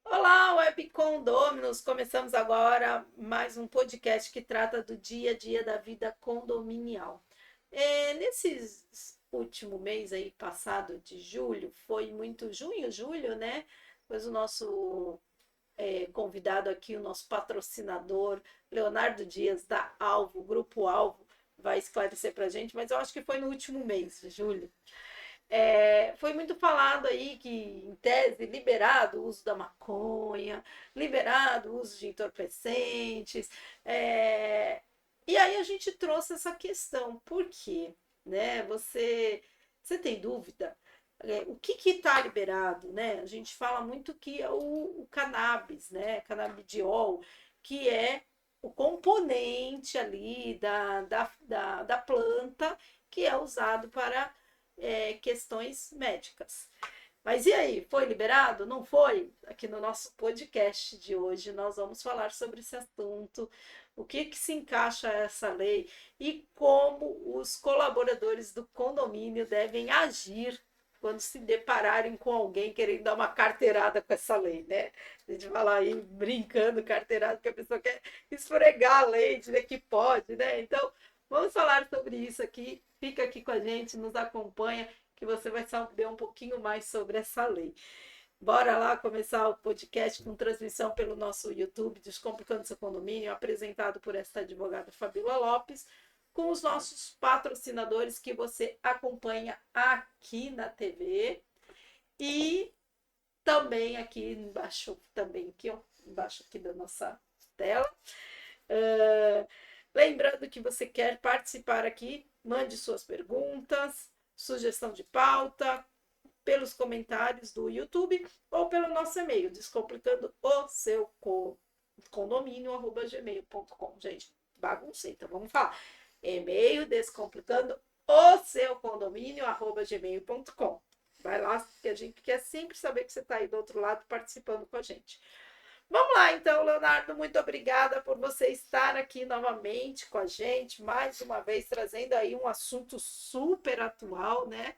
Olá, Web Condôminos! Começamos agora mais um podcast que trata do dia a dia da vida condominial. Nesse último mês aí passado de julho, foi muito junho, julho, né? Pois o nosso convidado aqui, o nosso patrocinador, Leonardo Dias, da Alvo, Grupo Alvo, vai esclarecer para a gente, mas eu acho que foi no último mês de julho. Foi muito falado aí que, em tese, liberado o uso da maconha, liberado o uso de entorpecentes. é, E aí a gente trouxe essa questão. Por quê? Né? Você tem dúvida? O que está liberado? Né? A gente fala muito que é o cannabis, né? Canabidiol, que é o componente ali da planta que é usado para questões médicas. Mas e aí, foi liberado? Não foi? Aqui no nosso podcast de hoje nós vamos falar sobre esse assunto, o que se encaixa essa lei e como os colaboradores do condomínio devem agir quando se depararem com alguém querendo dar uma carteirada com essa lei, né? A gente fala aí brincando carteirada, que a pessoa quer esfregar a lei, dizer que pode, né? Então, vamos falar sobre isso aqui. Fica aqui com a gente, nos acompanha, que você vai saber um pouquinho mais sobre essa lei. Bora lá começar o podcast com transmissão pelo nosso YouTube, Descomplicando Seu Condomínio, apresentado por esta advogada Fabíola Lopes, com os nossos patrocinadores que você acompanha aqui na TV e também aqui embaixo, também aqui, ó, embaixo aqui da nossa tela. Uh, Lembrando que você quer participar aqui, mande suas perguntas, sugestão de pauta, pelos comentários do YouTube ou pelo nosso e-mail, descomplicando o seu condomínio@gmail.com. Gente, baguncei, então vamos falar. E-mail descomplicando o seu condomínio@gmail.com. Vai lá, que a gente quer sempre saber que você está aí do outro lado participando com a gente. Vamos lá, então, Leonardo, muito obrigada por você estar aqui novamente com a gente, mais uma vez trazendo aí um assunto super atual, né?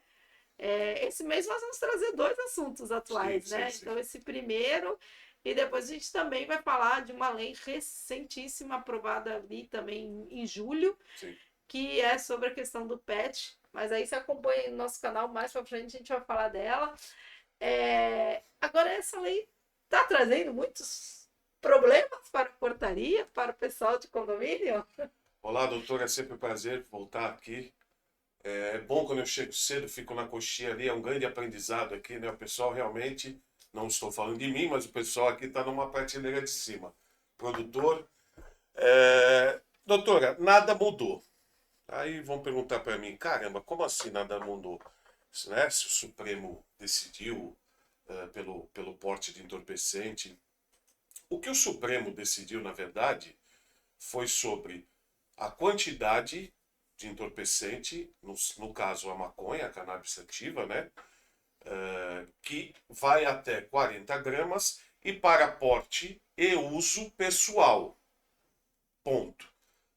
Esse mês nós vamos trazer dois assuntos atuais, sim, né? Sim. Então, esse primeiro, e depois a gente também vai falar de uma lei recentíssima, aprovada ali também em julho, sim, que é sobre a questão do PET. Mas aí você acompanha no nosso canal, mais para frente a gente vai falar dela. Agora, essa lei está trazendo muitos problemas para a portaria, para o pessoal de condomínio? Olá, doutor, é sempre um prazer voltar aqui. É bom quando eu chego cedo, fico na coxinha ali, é um grande aprendizado aqui, né? O pessoal realmente, não estou falando de mim, mas o pessoal aqui está numa prateleira de cima. Produtor, doutora, nada mudou. Aí vão perguntar para mim, caramba, como assim nada mudou? Né? Se o Supremo decidiu pelo porte de entorpecente. O que o Supremo decidiu, na verdade, foi sobre a quantidade de entorpecente, no caso a maconha, a cannabis sativa, né? Que vai até 40 gramas e para porte e uso pessoal. Ponto.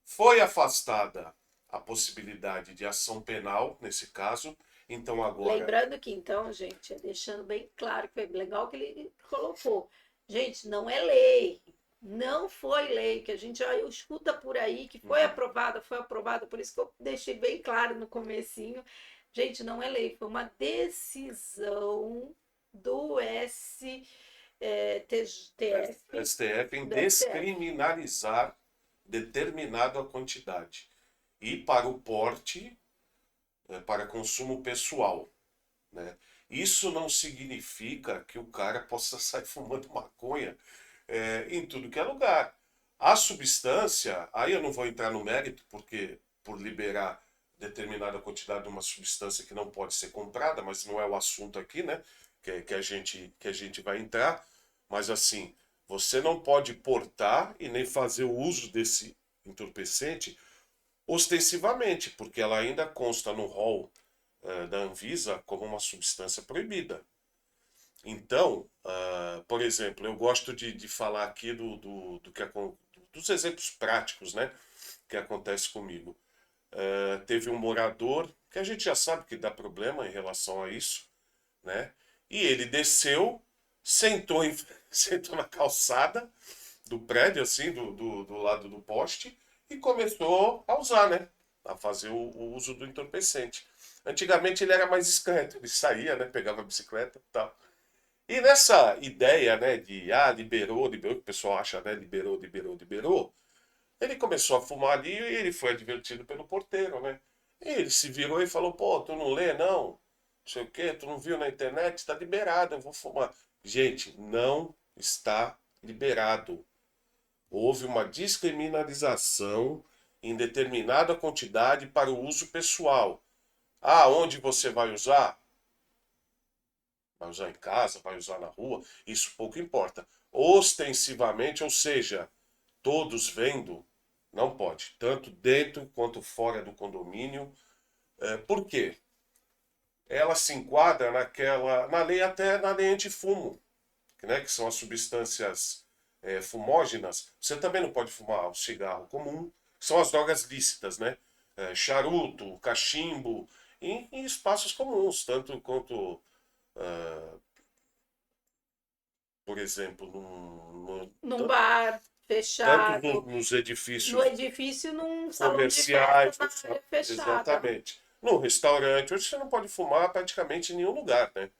Foi afastada a possibilidade de ação penal, nesse caso, então agora... Lembrando que, então, gente, deixando bem claro que foi legal que ele colocou. Gente, não é lei. Não foi lei, que a gente já escuta por aí que foi aprovada, por isso que eu deixei bem claro no comecinho. Gente, não é lei, foi uma decisão do STF em do STF. descriminalizar determinada quantidade. E para o porte, para consumo pessoal. Né? Isso não significa que o cara possa sair fumando maconha em tudo que é lugar. A substância, aí eu não vou entrar no mérito, porque por liberar determinada quantidade de uma substância que não pode ser comprada, mas não é o assunto aqui, né? Que a gente vai entrar. Mas assim, você não pode portar e nem fazer o uso desse entorpecente ostensivamente, porque ela ainda consta no rol da Anvisa como uma substância proibida. Então, por exemplo, eu gosto de falar aqui dos exemplos práticos, né, que acontece comigo. Teve um morador, que a gente já sabe que dá problema em relação a isso, né? E ele desceu, sentou, sentou na calçada do prédio, assim, do lado do poste, e começou a usar, né? A fazer o uso do entorpecente. Antigamente ele era mais discreto, ele saía, né? Pegava a bicicleta e tal. E nessa ideia, né, de liberou, que o pessoal acha, né, liberou, ele começou a fumar ali e ele foi advertido pelo porteiro, né? E ele se virou e falou: pô, tu não lê, não? Não sei o quê, tu não viu na internet? Está liberado, eu vou fumar. Gente, não está liberado. Houve uma descriminalização em determinada quantidade para o uso pessoal. Ah, onde você vai usar? Vai usar em casa, vai usar na rua, isso pouco importa. Ostensivamente, ou seja, todos vendo, não pode, tanto dentro quanto fora do condomínio. Por quê? Ela se enquadra na lei, até na lei antifumo, né, que são as substâncias fumógenas. Você também não pode fumar o cigarro comum, que são as drogas lícitas, né? Charuto, cachimbo, em espaços comuns, tanto quanto, por exemplo, Num bar tanto fechado, nos no edifícios edifício, num salão de festa comerciais, na área fechada. exatamente. No restaurante, hoje você não pode fumar praticamente em nenhum lugar, né?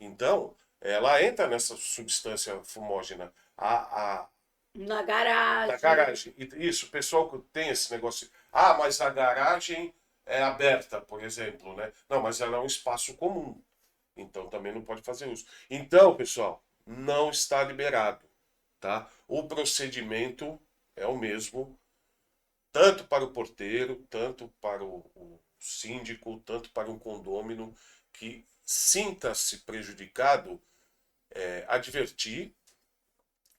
Então, ela entra nessa substância fumógena. Na Na garagem. garagem. Isso, o pessoal que tem esse negócio. Ah, mas a garagem é aberta, por exemplo, né? Não, mas ela é um espaço comum. Então também não pode fazer uso. Então, pessoal, não está liberado, tá? O procedimento é o mesmo, tanto para o porteiro, tanto para o síndico, tanto para um condômino que sinta-se prejudicado, advertir,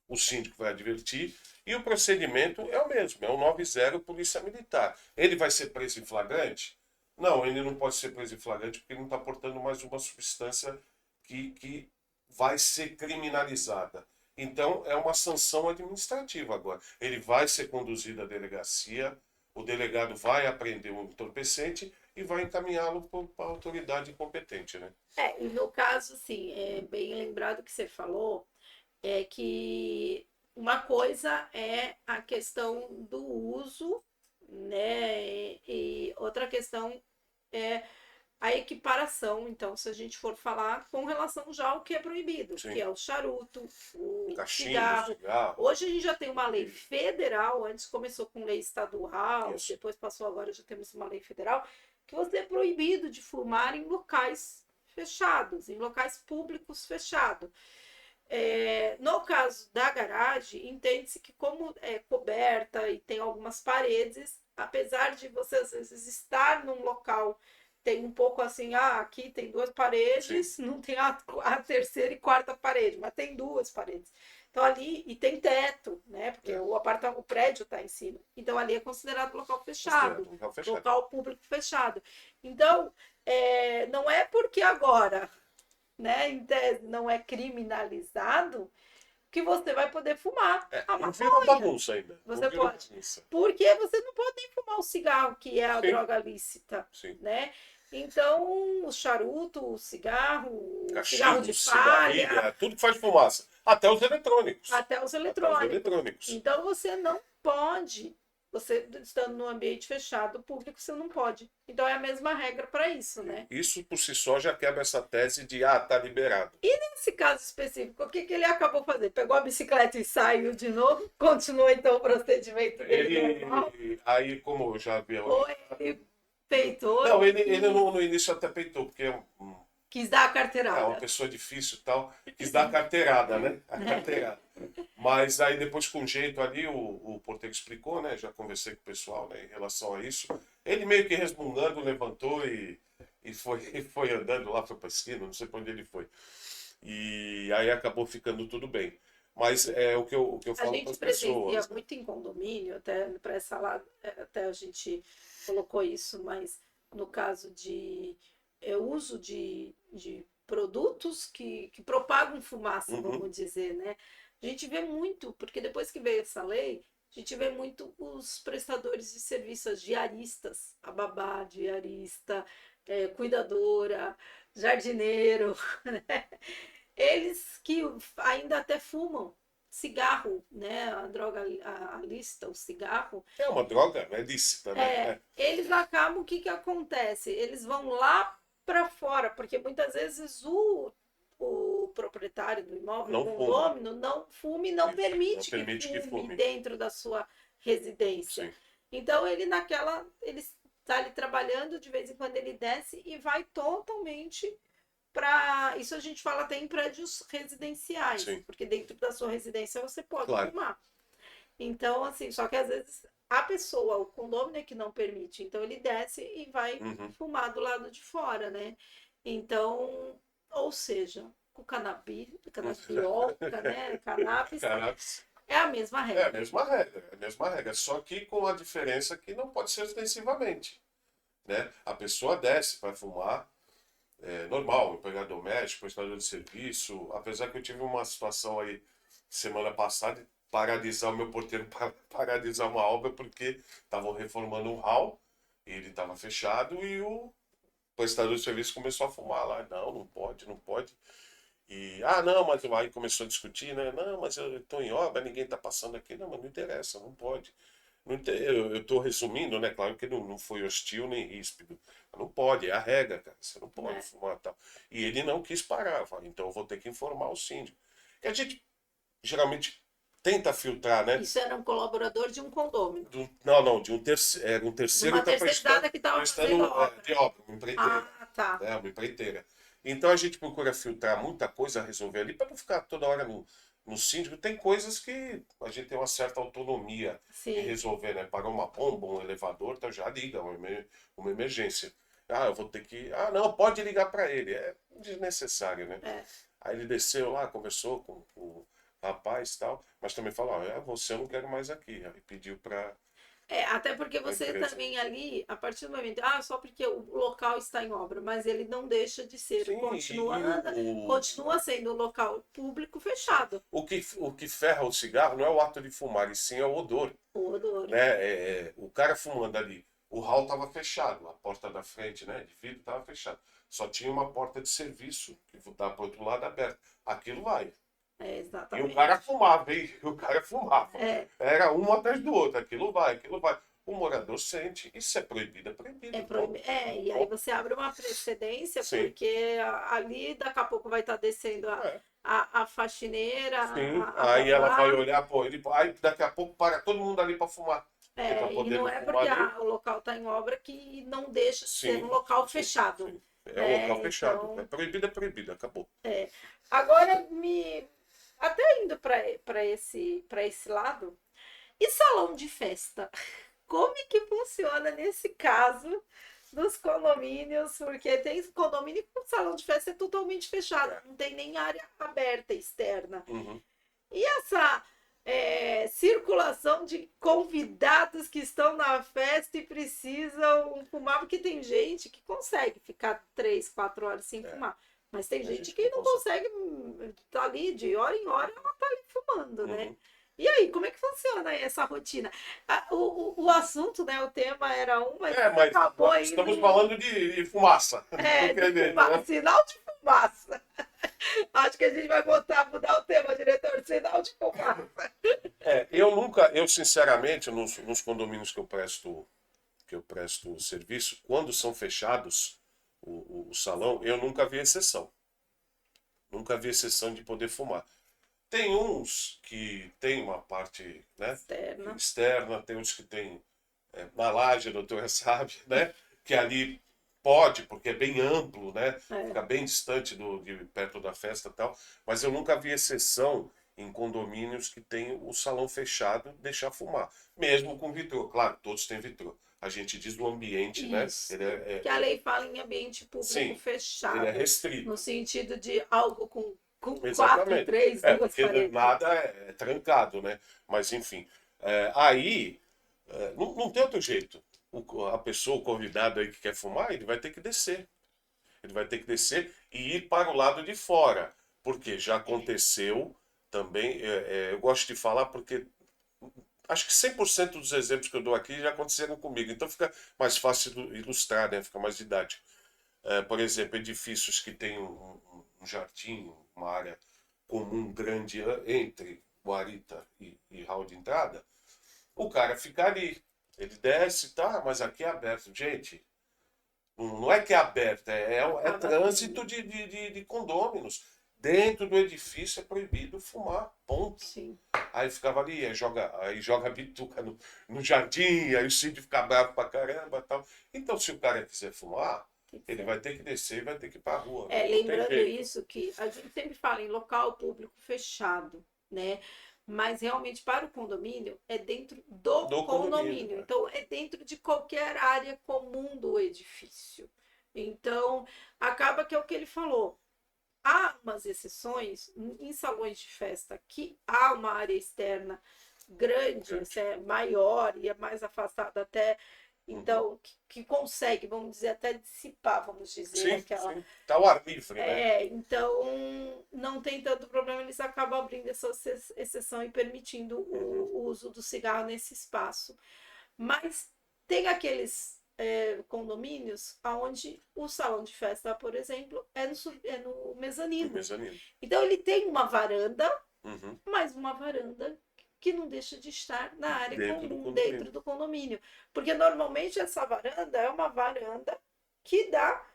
o síndico vai advertir, e o procedimento é o mesmo, é o 90 Polícia Militar. Ele vai ser preso em flagrante? Não, ele não pode ser preso em flagrante porque ele não está portando mais uma substância que vai ser criminalizada. Então, é uma sanção administrativa agora. Ele vai ser conduzido à delegacia, o delegado vai apreender o entorpecente e vai encaminhá-lo para a autoridade competente, né? E no caso, assim, é bem lembrado que você falou, é que uma coisa é a questão do uso, né? E outra questão é a equiparação. Então, se a gente for falar com relação já ao que é proibido, que Sim. é o charuto, o Cachimbo, cigarro. cigarro. Hoje a gente já tem uma lei federal, antes começou com lei estadual, Isso. depois passou agora já temos uma lei federal, que você é proibido de fumar em locais fechados, em locais públicos fechados. No caso da garagem, entende-se que como é coberta e tem algumas paredes, apesar de você às vezes estar num local, tem um pouco assim, aqui tem duas Sim. paredes, não tem a terceira e quarta parede, mas tem duas paredes. Então ali, e tem teto, né? Porque É. o prédio está em cima. Então ali é considerado local Considerado fechado, um local fechado. local público fechado. Então, não é porque agora, né, em tese, não é criminalizado, que você vai poder fumar a Não virou maconha. bagunça ainda. Não Você virou pode. bagunça. Porque você não pode nem fumar o cigarro, que é a Sim, droga lícita, sim. né? Então, o charuto, o cigarro Cachimbo, de palha, cigarrilha, tudo que faz fumaça. Até os eletrônicos. até os Até os eletrônicos. eletrônicos. Então, você não pode, você estando num ambiente fechado, público, você não pode. Então, é a mesma regra para isso, né? Isso por si só já quebra essa tese de, tá liberado. Nesse caso específico, o que, que ele acabou fazendo? Pegou a bicicleta e saiu de novo? Continuou então o procedimento dele normal? Aí como eu já vi... Ou ele peitou Não, e ele no início até peitou, porque quis dar a é uma carteirada? pessoa difícil e tal, quis dar a carteirada, né? A carteirada. Mas aí depois com jeito ali, o porteiro explicou, né? Já conversei com o pessoal, né, em relação a isso. Ele meio que resmungando, levantou e foi, e foi andando lá, foi pra esquina, não sei pra onde ele foi. E aí acabou ficando tudo bem. Mas é o que eu A falo para gente as presencia pessoas, né? muito em condomínio, até para essa lá, até a gente colocou isso, mas no caso de uso de produtos que propagam fumaça, Uhum. vamos dizer, né? A gente vê muito, porque depois que veio essa lei, a gente vê muito os prestadores de serviços diaristas, a babá, diarista, cuidadora, jardineiro, né? Eles que ainda até fumam cigarro, né? A droga, a lista, o cigarro, É uma droga, né? Lícita, né? É. eles acabam, o que que acontece? Eles vão lá para fora, porque muitas vezes o proprietário do imóvel, o Não fuma. condômino, não fume, não Isso. Não permite que permite que fume fume. dentro da sua residência. Sim. Então ele está ali trabalhando, de vez em quando ele desce e vai totalmente para. Isso a gente fala até em prédios residenciais, Sim. porque dentro da sua residência você pode Claro. fumar. Então, assim, só que às vezes a pessoa, o condômino é que não permite. Então ele desce e vai Uhum. fumar do lado de fora, né? Então, ou seja, com canabióloca, né? Cannabis, Cannabis. é a mesma É a regra. mesma regra, é a mesma regra, só que com a diferença que não pode ser ostensivamente, né? A pessoa desce para fumar, é normal, empregado doméstico, prestador de serviço, apesar que eu tive uma situação aí semana passada de paralisar o meu porteiro para paralisar uma obra porque estavam reformando um hall e ele estava fechado e o prestador de serviço começou a fumar lá. Não, não pode, não pode. E, não, mas aí começou a discutir, né? Não, mas eu estou em obra, ninguém está passando aqui. Não, mas não interessa, não pode. Eu estou resumindo, né? Claro que não foi hostil nem ríspido. Não pode, é a regra, cara. Você não pode Né? fumar tal. E ele não quis parar. Eu falei, então eu vou ter que informar o síndico. E a gente geralmente tenta filtrar, né? Isso era um colaborador de um condômino, Não, de um terceiro, um de terceiro uma está terceirizada que estava fazendo prestando obra. de obra, uma empreiteira. Ah, tá. Né? Uma empreiteira. Então a gente procura filtrar muita coisa a resolver ali para não ficar toda hora no síndico. Tem coisas que a gente tem uma certa autonomia em Sim. resolver, né? Pagar uma bomba, um elevador, tá, já liga, uma emergência. Eu vou ter que. Não, pode ligar para ele. É desnecessário, né? É. Aí ele desceu lá, conversou com o rapaz e tal, mas também falou: você eu não quero mais aqui. Aí pediu para Até porque a você empresa. também ali, a partir do momento, só porque o local está em obra, mas ele não deixa de ser, Sim, continua sendo um local público fechado. o que ferra o cigarro não é o ato de fumar, e sim é o odor. O odor. Né? O cara fumando ali, o hall estava fechado, a porta da frente, né, de vidro estava fechada. Só tinha uma porta de serviço que estava para o outro lado aberta. Aquilo vai. E o Exatamente. cara fumava, hein? O cara fumava. É, Era um atrás do outro. Aquilo vai, aquilo vai. O morador sente. Isso é proibido, é proibido. e aí você abre uma precedência, Sim. porque ali daqui a pouco vai estar descendo É. a faxineira, Sim. a Aí ela vai babá. olhar, pô, aí daqui a pouco para todo mundo ali para fumar. Porque para E poder não não é fumar porque ali. o local está em obra que não deixa de ser um Sim, local sim, fechado. sim. É um Né? local fechado. Então, É proibido, acabou. agora até indo para esse lado, e salão de festa? Como é que funciona nesse caso dos condomínios? Porque tem condomínio que o salão de festa é totalmente fechado, não tem nem área aberta externa. Uhum. E essa circulação de convidados que estão na festa e precisam fumar, porque tem gente que consegue ficar 3, 4 horas sem fumar. Mas tem A gente gente que não não consegue, tá ali de hora em hora, ela tá ali fumando, né? Uhum. E aí, como é que funciona essa rotina? O assunto, né? O tema era mas Mas acabou nós aí estamos falando de fumaça. De qualquer de jeito, né? sinal de fumaça. Acho que a gente vai mudar o tema, diretor, sinal de fumaça. Eu sinceramente, nos condomínios que eu presto serviço, quando são fechados o salão, eu nunca vi exceção. Nunca vi exceção de poder fumar. Tem uns que tem uma parte, né, Externa. externa, tem uns que tem na laje, a doutora sabe, né, que ali pode, porque é bem amplo, né, fica bem distante de perto da festa e tal, mas eu nunca vi exceção em condomínios que tem o salão fechado deixar fumar, mesmo com vitrô. Claro, todos têm vitrô. A gente diz do ambiente, né? Isso. Ele Que a lei fala em ambiente público sim, fechado. ele é restrito. No sentido de algo com quatro, Exatamente. três, duas Porque paredes. nada é trancado, né? Mas enfim. Aí não tem outro jeito. A pessoa, o convidado aí que quer fumar, ele vai ter que descer. Ele vai ter que descer e ir para o lado de fora. Porque já aconteceu também, eu gosto de falar porque acho que 100% dos exemplos que eu dou aqui já aconteceram comigo. Então fica mais fácil ilustrar, né? Fica mais didático. Por exemplo, edifícios que têm um jardim, uma área comum grande entre guarita e hall de entrada, o cara fica ali. Ele desce, tá, mas aqui é aberto. Gente, não é que é aberto, é trânsito de condôminos. Dentro do edifício é proibido fumar, ponto. Sim. Aí ficava ali, aí joga bituca no jardim, aí o síndio fica bravo pra caramba e tal. Então, se o cara quiser fumar, ele vai ter que descer e vai ter que ir pra rua. Não tem Lembrando jeito. isso, que a gente sempre fala em local público fechado, né? Mas realmente para o condomínio é dentro do Do condomínio. condomínio. Então é dentro de qualquer área comum do edifício. Então acaba que é o que ele falou. Há umas exceções em salões de festa que há uma área externa grande, maior e é mais afastada até, então que consegue, vamos dizer, até dissipar, vamos dizer, Sim, aquela. sim. Tá ao ar livre, né? Então não tem tanto problema, eles acabam abrindo essa exceção e permitindo o uso do cigarro nesse espaço. Mas tem aqueles condomínios onde o salão de festa, por exemplo, é no No mezanino. mezanino. Então ele tem uma varanda, Uhum. mas uma varanda que não deixa de estar na área Dentro do comum, condomínio. dentro do condomínio. Porque normalmente essa varanda é uma varanda que dá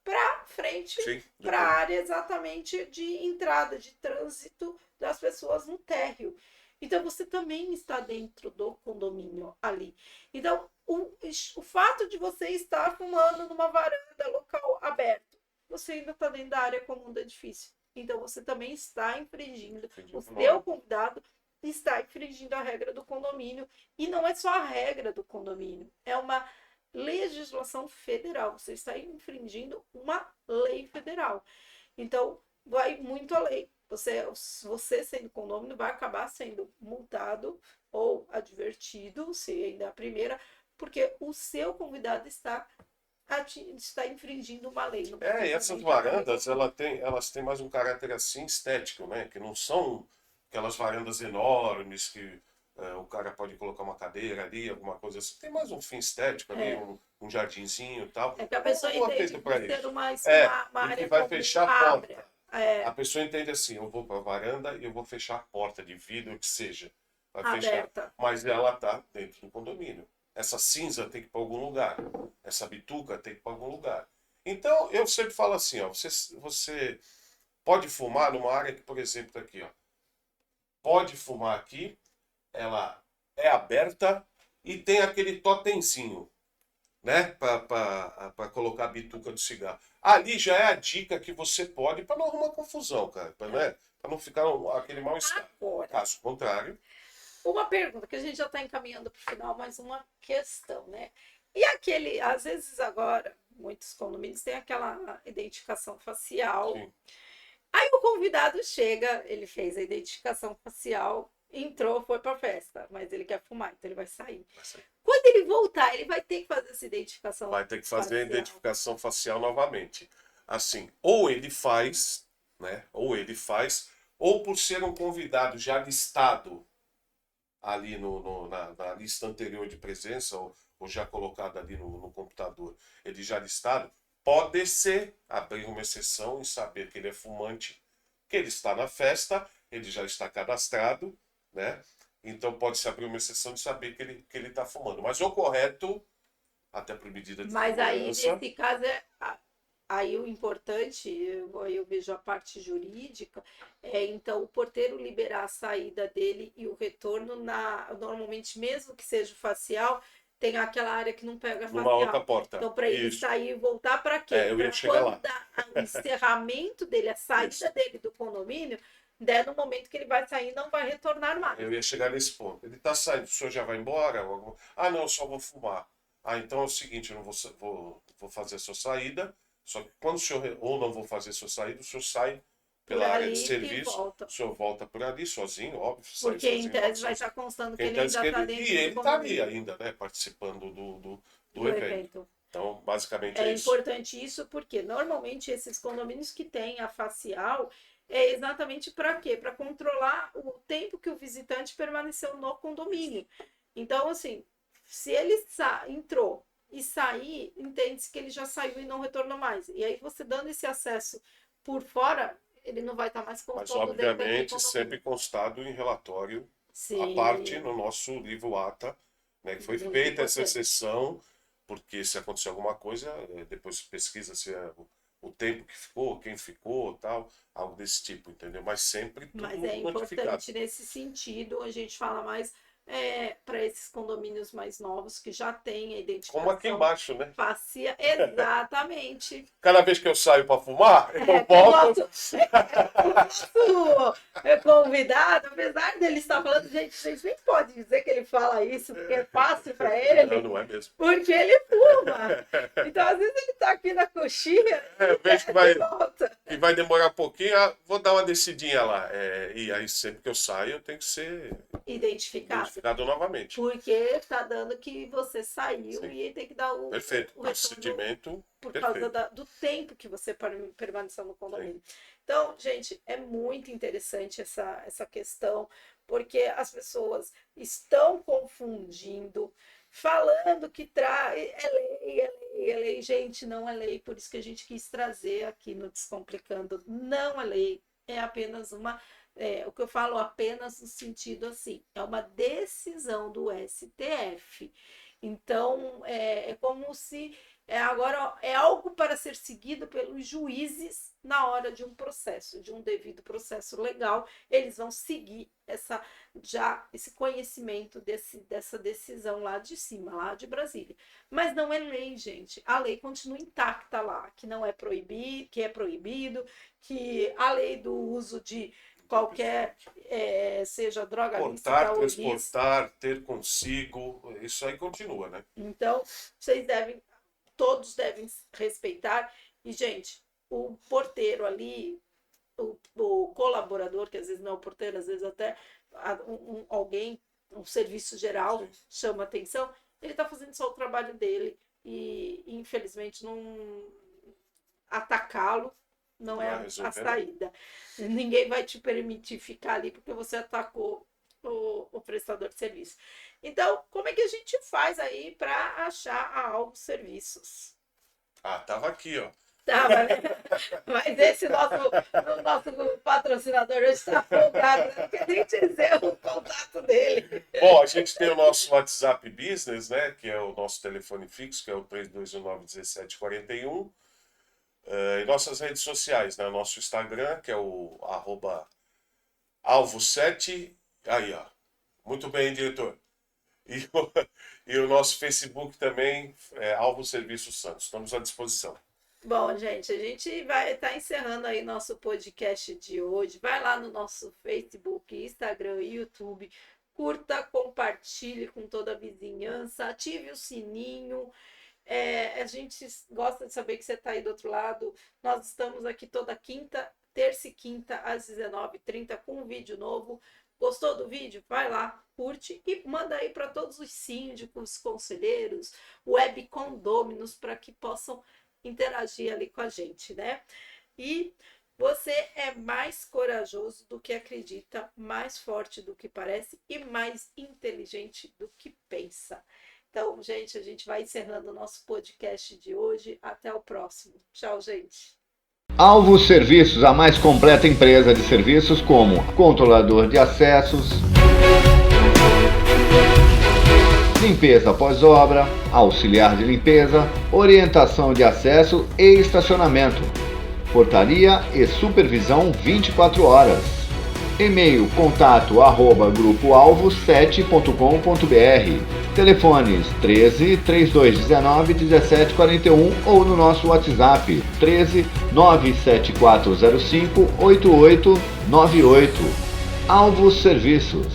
para frente, Sim, para a área exatamente de entrada, de trânsito das pessoas no térreo. Então você também está dentro do condomínio ali. Então o fato de você estar fumando numa varanda local aberto, você ainda está dentro da área comum do edifício. Então você também está infringindo, o seu convidado está infringindo a regra do condomínio. E não é só a regra do condomínio, é uma legislação federal. Você está infringindo uma lei federal. Então, vai muito além. Você sendo condomínio, vai acabar sendo multado ou advertido, se ainda é a primeira, porque o seu convidado está infringindo uma lei. E essas varandas, elas têm mais um caráter assim estético, né? Que não são aquelas varandas enormes que o cara pode colocar uma cadeira ali, alguma coisa assim. Tem mais um fim estético ali, um jardinzinho e tal. É que a pessoa Não é entende feito para que ser isso. uma E que área vai comum fechar a abre. porta. A pessoa entende assim, eu vou para a varanda e eu vou fechar a porta de vidro, que seja. Vai fechar. Aberta. Mas ela tá dentro do condomínio. Essa cinza tem que ir para algum lugar. Essa bituca tem que ir para algum lugar. Então, eu sempre falo assim, ó, você pode fumar numa área que, por exemplo, tá aqui, ó. Pode fumar aqui, ela é aberta e tem aquele totemzinho, né, para colocar a bituca do cigarro. Ali já é a dica que você pode, para não arrumar confusão, cara, para não ficar aquele mal-estar. Agora, Caso contrário, uma pergunta, que a gente já está encaminhando para o final, mas uma questão, né? E às vezes agora, muitos condomínios têm aquela identificação facial. sim. Aí o convidado chega, ele fez a identificação facial, entrou, foi para a festa, mas ele quer fumar, então ele vai sair. Quando ele voltar, ele vai ter que fazer essa identificação Vai ter que fazer facial. a identificação facial novamente. Assim, ou ele faz, né? Ou por ser um convidado já listado ali na lista anterior de presença, ou já colocado ali no computador, ele já listado, pode ser abrir uma exceção e saber que ele é fumante, que ele está na festa, ele já está cadastrado, né? Então pode-se abrir uma exceção de saber que ele está fumando. Mas o correto, até por medida de Mas aí, segurança, nesse caso, aí o importante, eu vejo a parte jurídica, então o porteiro liberar a saída dele e o retorno normalmente, mesmo que seja facial, tem aquela área que não pega numa facial. outra porta. Então, para ele Isso. sair e voltar para quê? Eu ia Para chegar lá. quando dá o encerramento dele, a saída Isso. dele do condomínio, der no momento que ele vai sair, não vai retornar mais. Eu ia chegar nesse ponto. Ele está saindo, o senhor já vai embora? Ah, não, eu só vou fumar. Ah, então é o seguinte, eu não vou fazer a sua saída, só que quando o senhor, ou não vou fazer a sua saída, o senhor sai pela Por área ali de e serviço, volta. o senhor volta por ali sozinho, óbvio, sai Porque em sozinho, tese volta vai sozinho. estar constando que Em ele tese ainda que está ele, dentro e do ele está ali condomínio. ainda, né, participando do Do evento. evento. Então, basicamente É isso. importante isso porque normalmente esses condomínios que têm a facial é exatamente para quê? Para controlar o tempo que o visitante permaneceu no condomínio. Então, assim, se ele entrou e sair, entende-se que ele já saiu e não retornou mais. E aí você dando esse acesso por fora, ele não vai estar mais Mas, constando dentro daquele obviamente, condomínio. sempre constado em relatório à parte Sim, no nosso livro ATA, né, que foi muito feita essa importante. exceção, porque se acontecer alguma coisa, depois pesquisa se é o tempo que ficou, quem ficou, tal, algo desse tipo, entendeu? Mas sempre Mas tudo é notificado. importante nesse sentido, a gente fala mais para esses condomínios mais novos que já têm a Como aqui identificação embaixo, né? facial. Exatamente. Cada vez que eu saio para fumar, eu Que o volto. nosso convidado, apesar dele estar falando, gente, vocês nem podem dizer que ele fala isso, porque é fácil para ele, Não é mesmo. porque ele fuma. Então, às vezes, ele está aqui na coxinha Eu e vejo que desce e volta. vai demorar um pouquinho, vou dar uma descidinha lá. E aí, sempre que eu saio, eu tenho que ser Identificado. identificado novamente. Porque está dando que você saiu Sim. e tem que dar o Perfeito. retorno Procedimento por perfeito. causa do tempo que você permaneceu no condomínio. Então, gente, é muito interessante essa questão, porque as pessoas estão confundindo, falando que é lei. Gente, não é lei, por isso que a gente quis trazer aqui no Descomplicando. Não é lei, é apenas o que eu falo apenas no sentido assim, é uma decisão do STF. Então, é como se agora é algo para ser seguido pelos juízes na hora de um processo, de um devido processo legal. Eles vão seguir esse conhecimento dessa decisão lá de cima, lá de Brasília. Mas não é lei, gente. A lei continua intacta lá, que não é proibido, que é proibido, que a lei do uso de qualquer, seja droga lícita Portar, ou ilícita. transportar, ter consigo, isso aí continua, né? Então, todos devem respeitar. E, gente, o porteiro ali, o colaborador, que às vezes não é o porteiro, às vezes até alguém, um serviço geral chama atenção, ele está fazendo só o trabalho dele e, infelizmente, não atacá-lo não é a saída. Ninguém vai te permitir ficar ali porque você atacou o prestador de serviço. Então, como é que a gente faz aí para achar a Alvo Serviços? Tava aqui, ó. Tava, né? Mas esse nosso patrocinador hoje está folgado, né? Não quer nem dizer o contato dele. Bom, a gente tem o nosso WhatsApp Business, né? Que é o nosso telefone fixo, que é o 3219-1741. E nossas redes sociais, né? Nosso Instagram, que é o @alvo7. Aí, ó. Muito bem, diretor. E o nosso Facebook também é Alvo Serviços Santos. Estamos à disposição. Bom, gente, a gente vai estar encerrando aí nosso podcast de hoje. Vai lá no nosso Facebook, Instagram e YouTube. Curta, compartilhe com toda a vizinhança, ative o sininho. A gente gosta de saber que você está aí do outro lado. Nós estamos aqui toda terça e quinta, às 19h30, com um vídeo novo. Gostou do vídeo? Vai lá, curte e manda aí para todos os síndicos, conselheiros, web condôminos, para que possam interagir ali com a gente, né? E você é mais corajoso do que acredita, mais forte do que parece e mais inteligente do que pensa. Então, gente, a gente vai encerrando o nosso podcast de hoje. Até o próximo. Tchau, gente. Alvo Serviços, a mais completa empresa de serviços como controlador de acessos, limpeza após obra, auxiliar de limpeza, orientação de acesso e estacionamento, portaria e supervisão 24 horas. E-mail contato@grupoalvo7.com.br. Telefones 13 3219 1741 ou no nosso WhatsApp 13 97405 8898. Alvo Serviços.